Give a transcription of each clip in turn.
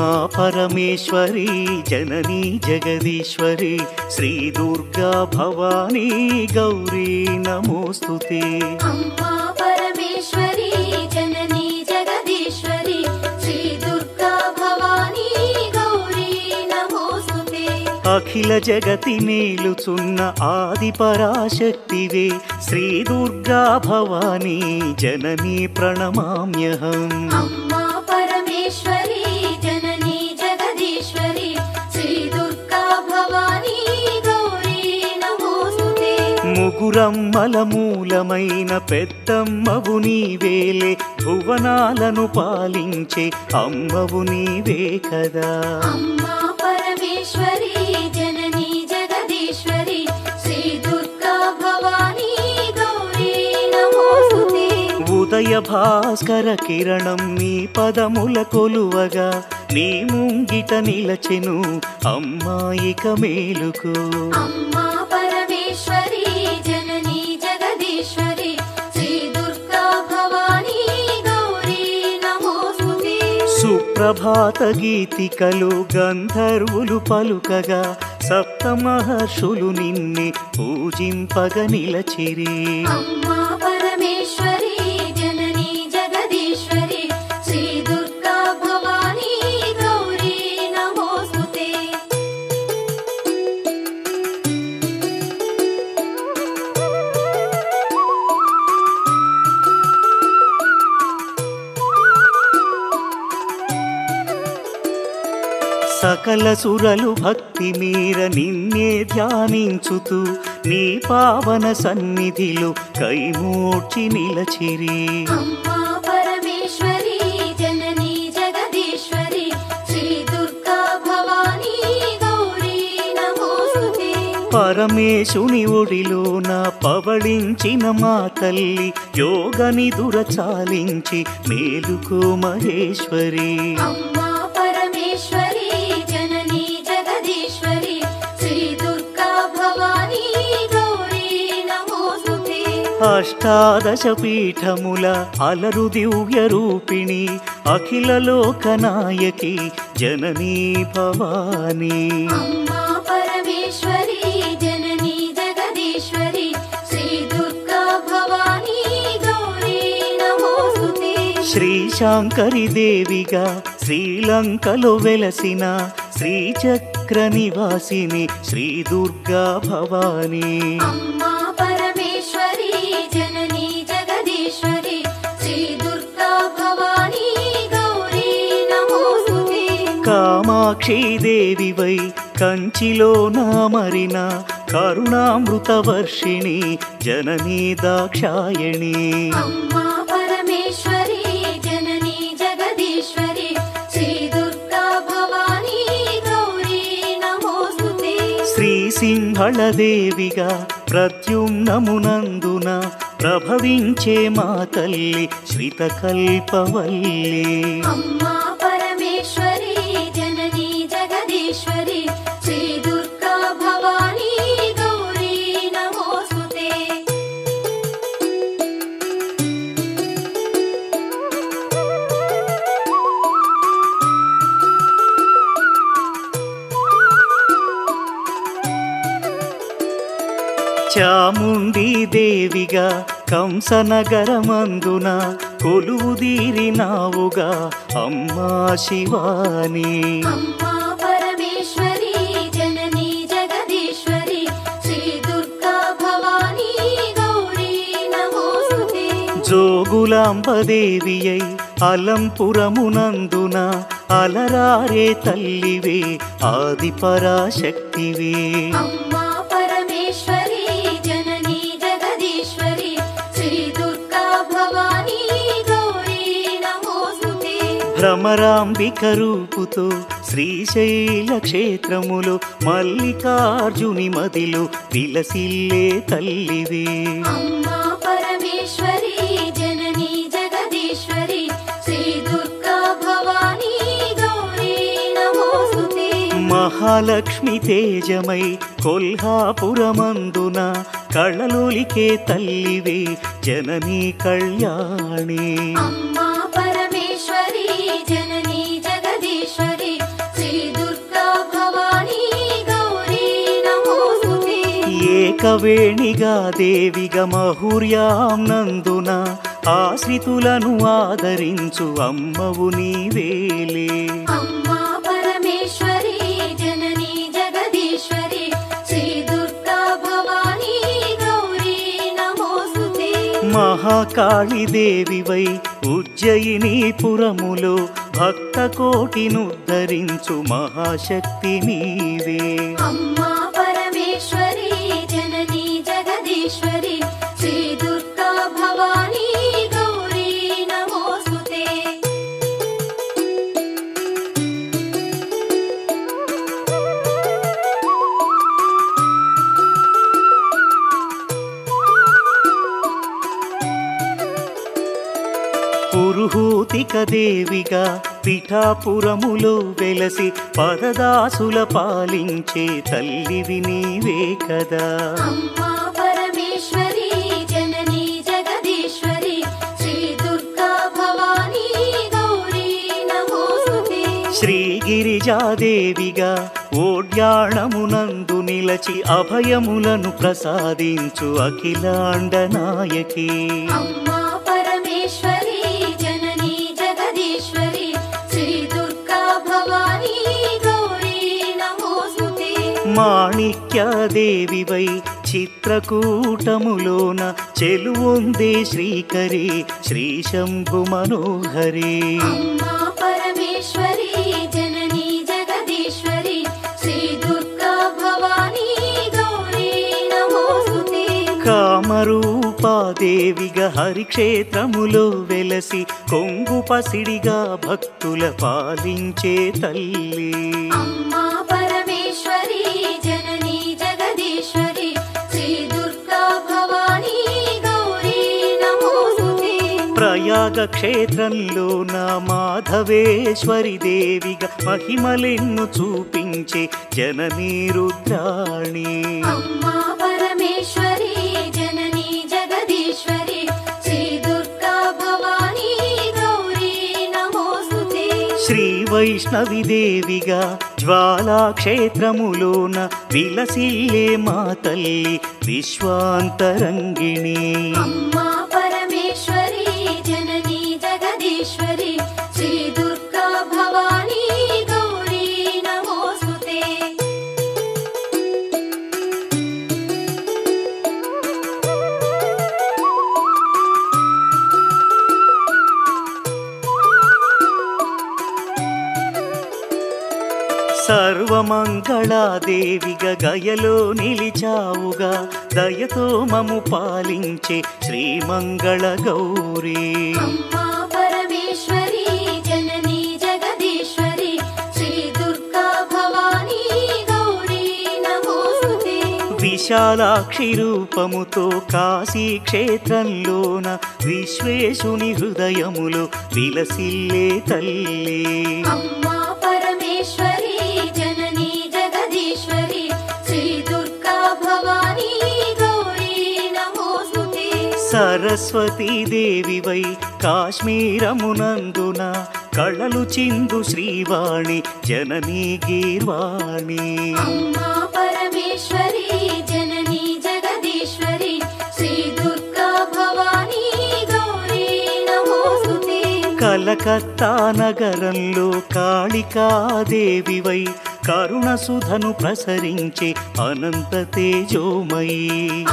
अम्मा परमेश्वरी जननी जगदीश्वरी श्री दुर्गा भवानी गौरी नमोस्तुते। अम्मा परमेश्वरी जननी जगदीश्वरी श्री दुर्गा भवानी गौरी नमोस्तुते। अखिल जगति नेलुचुन्न आदि पराशक्तिवे श्री दुर्गा भवानी जननी प्रणमाम्यहम्। अम्मा परमेश्वरी जननी जगदीश्वरी श्री दुर्गा भवानी गौरी नमोस्तुते। ముగురమ్మల మూలమైన పెద్దమ్మవు నీవేలే భువనాలను పాలించే అమ్మవు నీవే కదా। अम्मा परमेश्वरी जननी जगदीश्वरी श्री दुर्गा भवानी गौरी नमोस्तुते। ఉదయ భాస్కర కిరణం నీ పదముల కొలువగా నీ ముంగిట నిలచెను అమ్మాయిక మేలుకు। अम्मा परमेश्वरी जननी जगदीश्वरी श्री दुर्गा भवानी गौरी नमोस्तुते। సుప్రభాత గీతికలు గంధర్వులు పలుకగా సప్త మహర్షులు నిన్నే పూజింపగ నిలచిరి। अम्मा परमेश्वरी जननी जगदीश्वरी श्री दुर्गा भवानी गौरी नमोस्तुते। సకల సురలు భక్తి మీర నిన్నే ధ్యానించుతూ నీ పావన సన్నిధిలో కైమూర్చి నిలచిరి। अम्मा परमेश्वरी जननी जगदीश्वरी श्री दुर्गा भवानी गौरी नमोस्तुते। పరమేశుని ఒడిలోన పవళించిన మా తల్లి యోగని దురచాలించి మేలుకో మహేశ్వరి। अम्मा परमेश्वरी जननी जगदीश्वरी श्री दुर्गा भवानी गौरी नमोस्तुते। అష్టాదశ పీఠముల అలరు దివ్య రూపిణి అఖిల లోకనాయకి జననీ భవానీ। अम्मा परमेश्वरी जननी जगदीश्वरी श्री दुर्गा भवानी गौरी नमोस्तुते। శ్రీశాంకరి దేవిగా శ్రీలంకలో వెలసిన శ్రీచక్ర నివాసిని శ్రీ దుర్గా భవానీ। अम्मा परमेश्वरी जननी जगदीश्वरी श्री दुर्गा भवानी गौरी नमोस्तुते। కామాక్షి దేవివై కంచిలో నామరిన కరుణామృత వర్షిణి జననీ దాక్షాయణి। अम्मा परमेश्वरी जननी जगदीश्वरी श्री दुर्गा भवानी गौरी नमोस्तुते। శ్రీ సింహళ దేవిగా ప్రద్యుమ్నమునందున ప్రభవించే మా తల్లి శ్రితకల్పవల్లి। अम्मा परमेश्वरी जननी जगदीश्वरी श्री दुर्गा भवानी गौरी नमोस्तुते। చాముండి దేవిగా కంసనగరమందున కొలువుదీరినావుగా అమ్మా శివాని। अम्मा परमेश्वरी जननी जगदीश्वरी श्री दुर्गा भवानी गौरी नमोस्तुते। జోగులాంబదేవియై అలంపురమునందున అలరారే తల్లివే ఆది పరాశక్తివే। अम्मा परमेश्वरी जननी जगदीश्वरी श्री दुर्गा भवानी गौरी नमोस्तुते। భ్రమరాంబిక రూపుతో శ్రీశైల క్షేత్రములో మల్లికార్జుని మదిలో విలసిల్లే తల్లివే। अम्मा परमेश्वरी जननी जगदीश्वरी श्री दुर्गा भवानी गौरी नमोस्तुते। మహాలక్ష్మి తేజమై కొల్హాపురమందున కళలోలికే తల్లివే జననీ కళ్యాణి। अम्मा परमेश्वरी जननी जगदीश्वरी ఏకవేణిగా దేవిగా మహుర్యాం నందున ఆశ్రితులను ఆదరించు అమ్మవు నీవేలే. అమ్మా పరమేశ్వరి జననీ జగదీశ్వరి శ్రీ దుర్గా భవానీ గౌరీ నమోస్తుతే. మహాకాళి దేవివై ఉజ్జయిని పురములో భక్త కోటినుద్ధరించు మహాశక్తి నీవే. అమ్మా పరమేశ్వరి జననీ జగదీశ్వరి శ్రీ దుర్గా భవానీ గౌరీ నమోస్తుతే. పురుహూతిక దేవిగా పిఠాపురములో వెలసి పదదాసుల పాలించే తల్లివి నీవే కదా. అమ్మా పరమేశ్వరి జననీ జగదీశ్వరి శ్రీ దుర్గా భవానీ గౌరీ నమోస్తుతే. శ్రీగిరిజాదేవిగా ఓడ్యాణమునందు నిలచి అభయములను ప్రసాదించు అఖిలాండ నాయకి. అమ్మా పరమేశ్వరి జననీ జగదీశ్వరి శ్రీ దుర్గా భవానీ గౌరీ నమోస్తుతే. మాణిక్యదేవివై చిత్రకూటములోన చెలువొందే శ్రీకరి శ్రీ శంభు మనోహరి. అమ్మా పరమేశ్వరి జననీ జగదీశ్వరి శ్రీ దుర్గా భవానీ గౌరీ నమోస్తుతే. కామరూపాదేవిగా హరిక్షేత్రములో వెలసి కొంగు పసిడిగా భక్తుల పాలించే తల్లి. అమ్మా పరమేశ్వరి జననీ జగదీశ్వరి శ్రీ దుర్గా భవానీ గౌరీ నమోస్తుతే. ప్రయాగ క్షేత్రంలోన మాధవేశ్వరి దేవిగా మహిమలెన్ను చూపించే జననీ రుద్రాణి. అమ్మా పరమేశ్వరి జననీ జగదీశ్వరి శ్రీ దుర్గా భవానీ గౌరీ నమోస్తుతే. శ్రీ వైష్ణవి దేవిగా జ్వాలాక్షేత్రములోన విలసిల్లే మా తల్లి విశ్వాంతరంగిణి. అమ్మా పరమేశ్వరి జననీ జగదీశ్వరి శ్రీ దుర్గా భవానీ గౌరీ నమోస్తుతే. సర్వమంగళాదేవిగా గయలో నిలిచావుగా దయతో మము పాలించే శ్రీమంగళ గౌరీ. అమ్మా పరమేశ్వరి జననీ జగదీశ్వరి శ్రీ దుర్గా భవానీ గౌరీ నమోస్తుతే. విశాలాక్షి రూపముతో కాశీ క్షేత్రంలోన విశ్వేశుని హృదయములో విలసిల్లే తల్లి. అమ్మా పరమేశ్వరి జననీ జగదీశ్వరి శ్రీ దుర్గా భవానీ గౌరీ నమోస్తుతే. సరస్వతీ దేవివై కాశ్మీరమునందున కళలు చిందు శ్రీవాణి జననీ గీర్వాణి. అమ్మా పరమేశ్వరి జననీ జగదీశ్వరి శ్రీ దుర్గా భవానీ గౌరీ నమోస్తుతే. కలకత్తా నగరంలో కాళికాదేవివై కరుణ సుధను ప్రసరించే అనంత తేజోమయీ.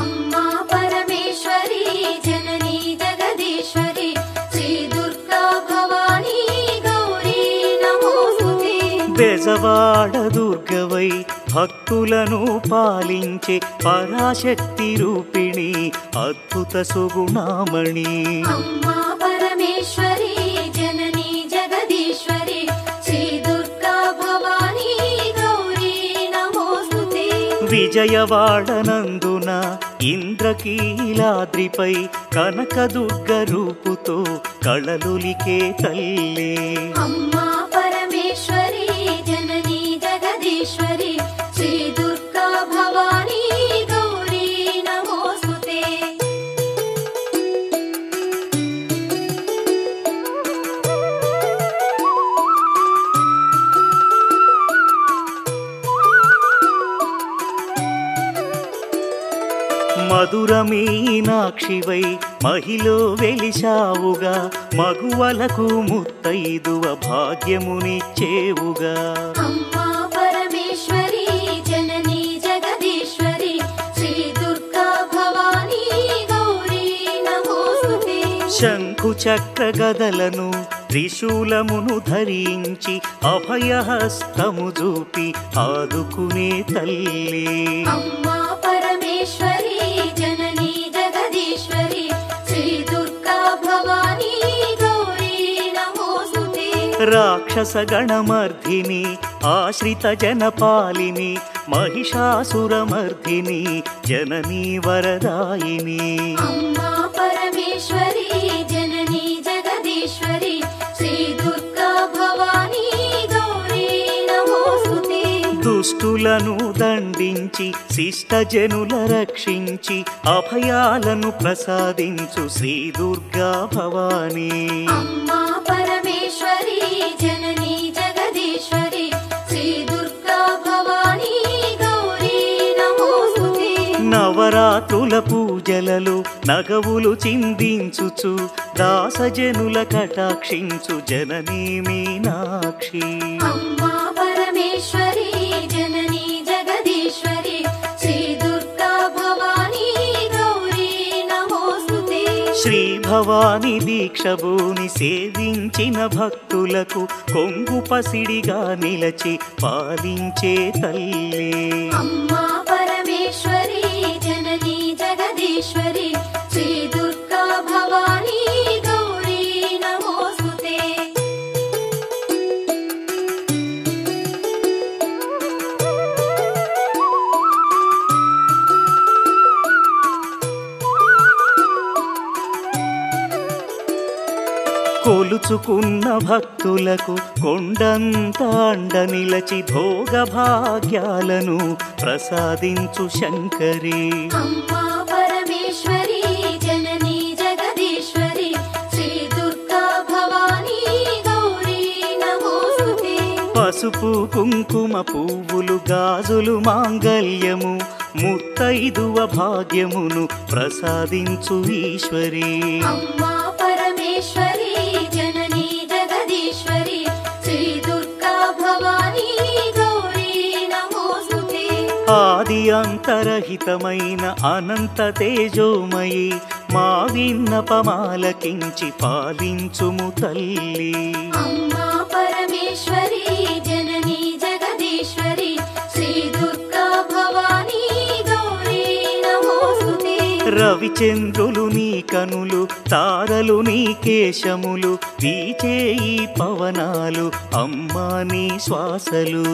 అమ్మా పరమేశ్వరి జననీ జగదీశ్వరి శ్రీ దుర్గా భవానీ గౌరీ నమోస్తుతే. బెజవాడ దుర్గవై భక్తులను పాలించే పరాశక్తి రూపిణి అద్భుత సుగుణామణి. అమ్మా పరమేశ్వరి జననీ జగదీశ్వరి శ్రీ దుర్గా భవానీ గౌరీ నమోస్తుతే. విజయవాడనందున ఇంద్రకీలాద్రిపై కనకదుర్గ రూపుతో కళలులికే తల్లి. అమ్మా పరమేశ్వరి జననీ జగదీశ్వరి శ్రీ దుర్గా భవానీ గౌరీ నమోస్తుతే. మధుర మీనాక్షివై మహిలో వెలిశావుగా మగువలకు ముత్తైదువ భాగ్యమునిచ్చేవుగా అమ్మా పరమేశ్వరి జననీ జగదీశ్వరి శ్రీ దుర్గా భవానీ గౌరీ నమోస్తుతే శంఖు చక్ర గదలను త్రిశూలమును ధరించి అభయహస్తము చూపి ఆదుకునే తల్లి అమ్మా పరమేశ్వరి జననీ జగదీశ్వరి శ్రీ దుర్గా భవానీ గౌరీ నమోస్తుతే రాక్షస గణమర్ధిని ఆశ్రిత జనపాలిని మహిషాసురమర్ధిని జననీ వరదాయిని అమ్మా పరమేశ్వరి జననీ జగదీశ్వరి శ్రీ దుర్గా భవానీ గౌరీ నమోస్తుతే దుష్టులను దండించి శిష్టజనుల రక్షించి అభయాలను ప్రసాదించు శ్రీ దుర్గా భవానీ అమ్మా పరమేశ్వరి జననీ జగదీశ్వరి శ్రీ దుర్గా భవానీ గౌరీ నమోస్తుతే నవరాత్రుల పూజలలో నగవులు చిందించుచు దాసజనుల కటాక్షించు జననీ మీనాక్షి అమ్మా పరమేశ్వరి జననీ జగదీశ్వరి శ్రీ దుర్గా భవానీ గౌరీ నమోస్తుతే శ్రీ భవాని దీక్షభూని సేవించిన భక్తులకు కొంగు పసిడిగా నిలచి పాలించే తల్లి అమ్మా పరమేశ్వరి జననీ జగదీశ్వరి శ్రీ దుర్గా భవానీ గౌరీ నమోస్తుతే కొలుచుకున్న భక్తులకు కొండంత అండ నిలచి భోగ భాగ్యాలను ప్రసాదించు శంకరి అమ్మా పరమేశ్వరి జననీ జగదీశ్వరి శ్రీ దుర్గా భవానీ గౌరీ నమోస్తుతే పసుపు కుంకుమ పువ్వులు గాజులు మాంగల్యము ముత్తైదువ భాగ్యమును ప్రసాదించు ఈశ్వరి అమ్మా పరమేశ్వరి జననీ జగదీశ్వరి శ్రీ దుర్గా భవానీ గౌరీ నమోస్తుతే ఆది అంతరహితమైన అనంత తేజోమయి మా విన్నపమాలకించి పాలించుము తల్లి అమ్మా పరమేశ్వరి జననీ జగదీశ్వరి శ్రీ దుర్గా భవానీ గౌరీ నమోస్తుతే రవిచంద్రులు నీ కనులు తారలు నీ కేశములు వీచే ఈ పవనాలు అమ్మా నీ శ్వాసలు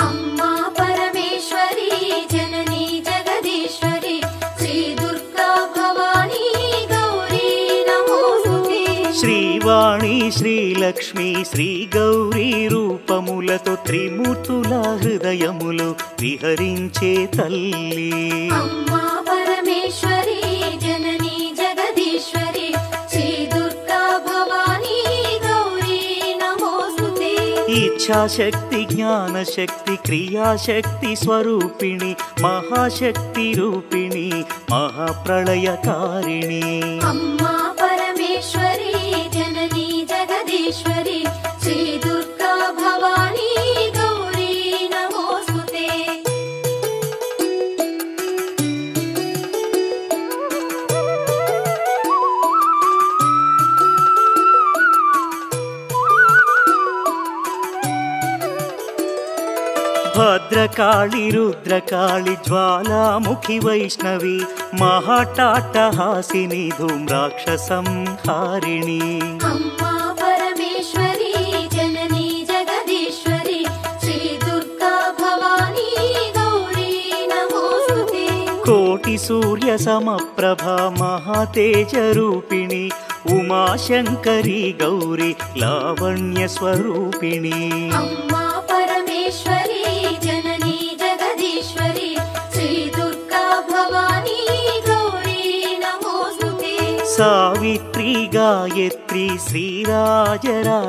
అమ్మా పరమేశ్వరి జననీ జగదీశ్వరి శ్రీ దుర్గా భవానీ గౌరీ నమోస్తుతే శ్రీవాణి శ్రీలక్ష్మి శ్రీ గౌరీ రూపములతో త్రిమూర్తుల హృదయములు విహరించే తల్లి అమ్మా పరమేశ్వరి జననీ జగదీశ్వరి శ్రీ దుర్గా భవానీ గౌరీ నమోస్తుతే ఇచ్ఛాశక్తి జ్ఞానశక్తి క్రియాశక్తి స్వరూపిణి మహాశక్తి రూపిణి మహాప్రళయకారిణి అమ్మా పరమేశ్వరి జననీ జగదీశ్వరి శ్రీ దుర్గా భవానీ గౌరీ నమోస్తుతే భద్రకాళి రుద్రకాళి జ్వాలాముఖి వైష్ణవి మహాటాట్టహాసిని ధూమ్రాక్షసంహారిణి అమ్మా పరమేశ్వరి జననీ జగదీశ్వరి శ్రీ దుర్గా భవానీ గౌరీ నమోస్తుతే కోటి సూర్య సమప్రభ మహాతేజ రూపిణి ఉమాశంకరి గౌరి లావణ్య స్వరూపిణి అమ్మా పరమేశ్వరి జననీ జగదీశ్వరి శ్రీ దుర్గా భవానీ గౌరీ నమోస్తుతే సావిత్రి గాయత్రి శ్రీరాజరాజేశ్వరి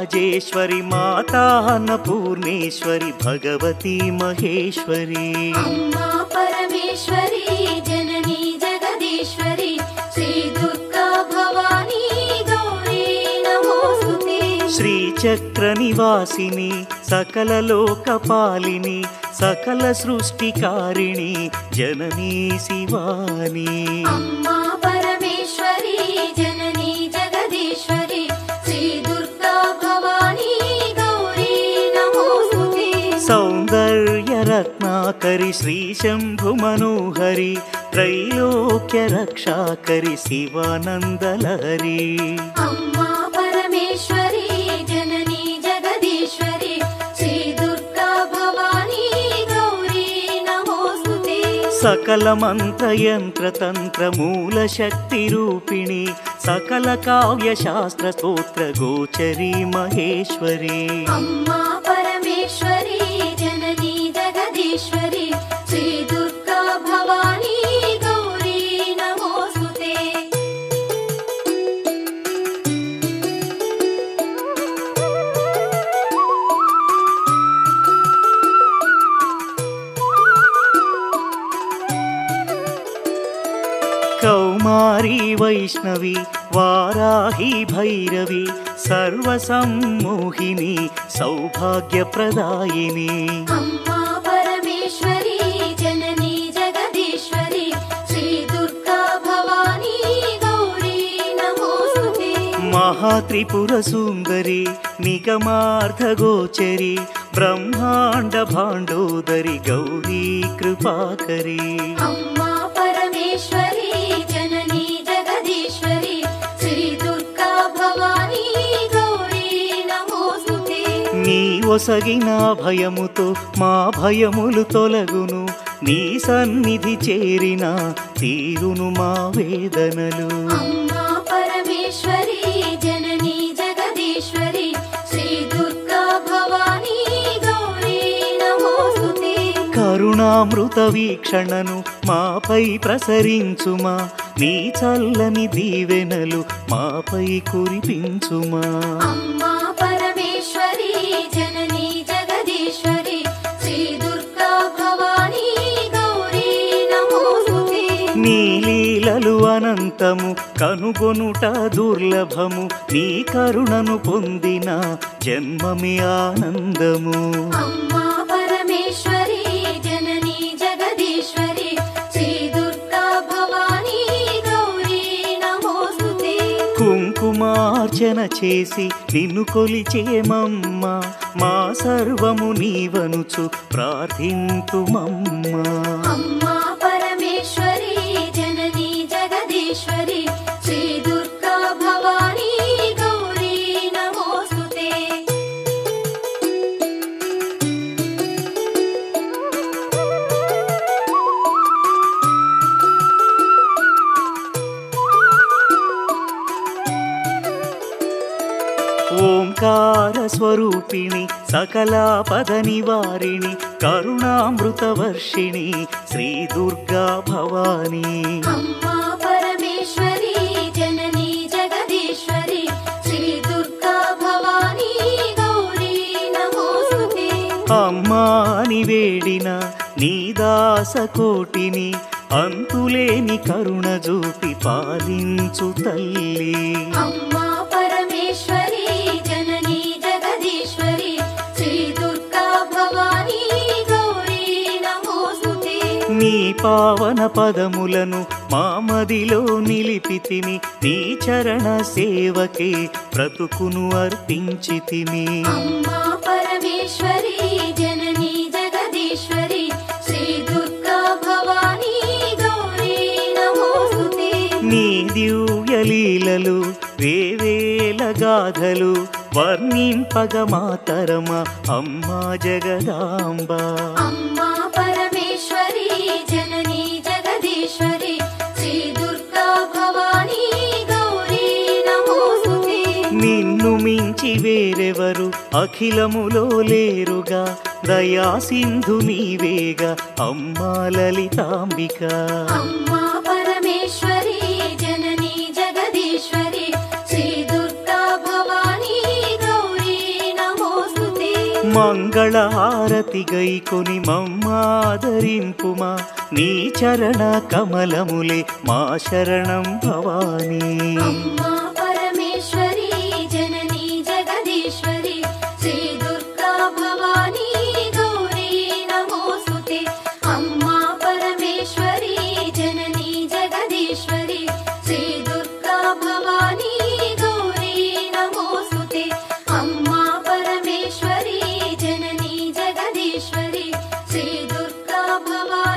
మాతా అన్నపూర్ణేశ్వరి భగవతి మహేశ్వరి అమ్మా పరమేశ్వరి జననీ జగదీశ్వరి శ్రీచక్ర నివాసిని సకల లోకపాలిని సకల సృష్టికారిణి జననీ శివాని అమ్మా పరమేశ్వరి జననీ జగదీశ్వరి శ్రీ దుర్గా భవానీ గౌరీ నమోస్తుతే సౌందర్య రత్నాకరి శ్రీ శంభు మనోహరి త్రైలోక్య రక్షాకరి శివానందలహరి అమ్మా పరమేశ్వరి జననీ జగదీశ్వరి శ్రీ దుర్గా భవానీ గౌరీ నమోస్తుతే సకల మంత్ర యంత్ర తంత్ర మూల శక్తి రూపిణి సకల కావ్య శాస్త్ర స్తోత్ర గోచరి మహేశ్వరి అమ్మా పరమేశ్వరి జననీ జగదీశ్వరి శ్రీ దుర్గా భవానీ గౌరీ నమోస్తుతే కౌమారీ వైష్ణవి వారాహి భైరవి సర్వసమ్మోహిని సౌభాగ్యప్రదాయిని అమ్మా పరమేశ్వరి జననీ జగదీశ్వరి శ్రీ దుర్గా భవానీ గౌరీ నమోస్తుతే మహాత్రిపుర సుందరి నిగమార్థగోచరి బ్రహ్మాండ భాండోదరి గౌరీ కృపాకరి అమ్మా పరమేశ్వరి జననీ జగదీశ్వరి శ్రీ దుర్గా భవానీ గౌరీ నమోస్తుతే నీ ఒసగిన భయముతో మా భయములు తొలగును నీ సన్నిధి చేరిన తీరును మా వేదనలు అమ్మా పరమేశ్వరి జననీ జగదీశ్వరి శ్రీ దుర్గా భవానీ గౌరీ నమోస్తుతే కరుణామృత వీక్షణను మాపై ప్రసరించుమా నీ చల్లని దీవెనలు మాపై కురిపించుమా అమ్మా పరమేశ్వరి జననీ జగదీశ్వరి శ్రీ దుర్గా భవానీ గౌరీ నమోస్తుతే నీ లీలలు అనంతము కనుగొనుట దుర్లభము నీ కరుణను పొందిన జన్మమే ఆనందము అమ్మా పరమేశ్వరి జననీ జగదీశ్వరి శ్రీ దుర్గా భవానీ గౌరీ నమోస్తుతే కుంకుమార్చన చేసి నిన్ను కొలిచేమమ్మ మా సర్వము నీవనుచు ప్రార్థింతుమమ్మా అమ్మా పరమేశ్వరి జననీ జగదీశ్వరి శ్రీ దుర్గా భవానీ గౌరీ నమోస్తుతే ఓంకార స్వరూపిణి సకలాపద నివారిణి కరుణామృత వర్షిణి శ్రీ దుర్గా భవానీ అమ్మా పరమేశ్వరి జననీ జగదీశ్వరి శ్రీ దుర్గా భవానీ గౌరీ నమోస్తుతే అమ్మాని వేడిన నీ దాస కోటిని అంతులేని కరుణ చూపి పాలించు తల్లి అమ్మా పరమేశ్వరి జననీ జగదీశ్వరి శ్రీ దుర్గా భవానీ గౌరీ నమోస్తుతే నీ పావన పదములను మా మదిలో నిలిపితిమి నీ చరణ సేవకే బ్రతుకును అర్పించితిమి అమ్మా పరమేశ్వరి జననీ జగదీశ్వరి శ్రీ దుర్గా భవానీ గౌరీ నమోస్తుతే నీ దివ్య లీలలు వేవేల గాథలు వర్ణింపగ మాతరమ అమ్మా జగదాంబ అమ్మా పరమేశ్వరి జననీ జగదీశ్వరి శ్రీ దుర్గా భవానీ గౌరీ నమోస్తుతే నిన్ను మించి వేరెవరు అఖిలములో లేరుగా దయా సింధు నీవేగా అమ్మా లలితాంబిక అమ్మా పరమేశ్వరి జననీ జగదీశ్వరి శ్రీ దుర్గా భవానీ గౌరీ నమోస్తుతే మంగళహారతి గైకొని మమ్మాదరింపుమా నీ చరణ కమలములే మా శరణం భవానీ అమ్మా పరమేశ్వరి జననీ జగదీశ్వరి పరమేశ్వరి శ్రీ దుర్గా భవానీ